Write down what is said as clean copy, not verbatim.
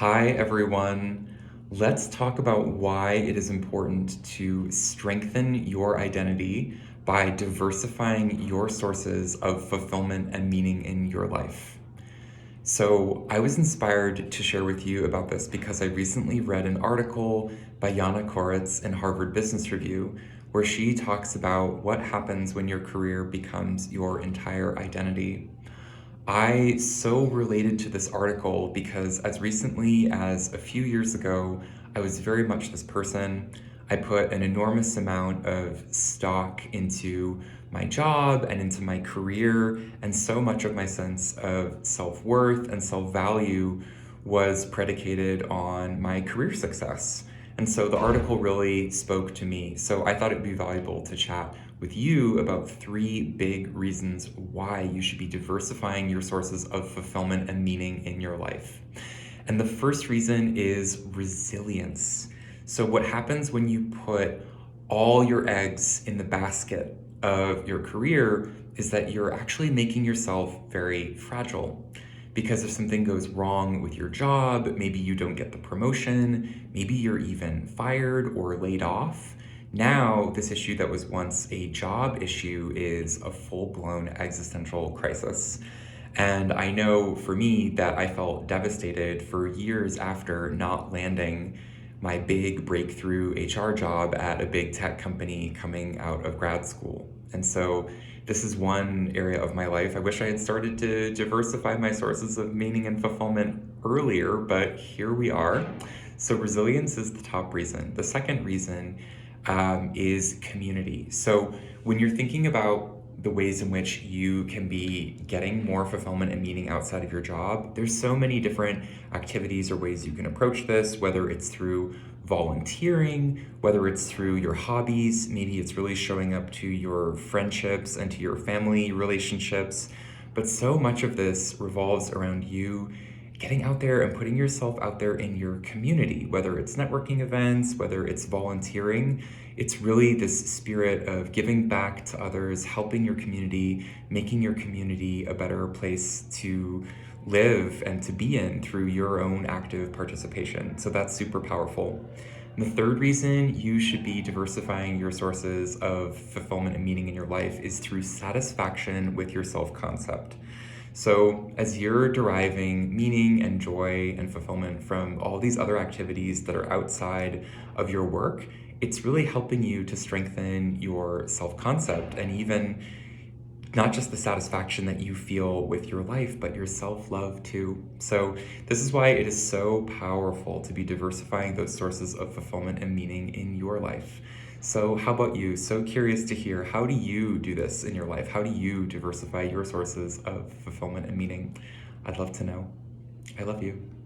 Hi, everyone. Let's talk about why it is important to strengthen your identity by diversifying your sources of fulfillment and meaning in your life. So, I was inspired to share with you about this because I recently read an article by Yana Koretz in Harvard Business Review where she talks about what happens when your career becomes your entire identity. I so related to this article because as recently as a few years ago, I was very much this person. I put an enormous amount of stock into my job and into my career, and so much of my sense of self worth and self value was predicated on my career success. And so the article really spoke to me. So I thought it'd be valuable to chat with you about three big reasons why you should be diversifying your sources of fulfillment and meaning in your life. And the first reason is resilience. So, what happens when you put all your eggs in the basket of your career is that you're actually making yourself very fragile. Because if something goes wrong with your job, maybe you don't get the promotion, maybe you're even fired or laid off. Now, this issue that was once a job issue is a full blown existential crisis. And I know for me that I felt devastated for years after not landing my big breakthrough HR job at a big tech company coming out of grad school. And so this is one area of my life. I wish I had started to diversify my sources of meaning and fulfillment earlier, but here we are. So resilience is the top reason. The second reason is community. So when you're thinking about the ways in which you can be getting more fulfillment and meaning outside of your job, there's so many different activities or ways you can approach this, whether it's through volunteering, whether it's through your hobbies, maybe it's really showing up to your friendships and to your family relationships. But so much of this revolves around you getting out there and putting yourself out there in your community, whether it's networking events, whether it's volunteering. It's really this spirit of giving back to others, helping your community, making your community a better place to live and to be in through your own active participation. So that's super powerful. And the third reason you should be diversifying your sources of fulfillment and meaning in your life is through satisfaction with your self concept. So, as you're deriving meaning and joy and fulfillment from all these other activities that are outside of your work, it's really helping you to strengthen your self concept and even not just the satisfaction that you feel with your life, but your self love too. So, this is why it is so powerful to be diversifying those sources of fulfillment and meaning in your life. So, how about you? So curious to hear, how do you do this in your life? How do you diversify your sources of fulfillment and meaning? I'd love to know. I love you.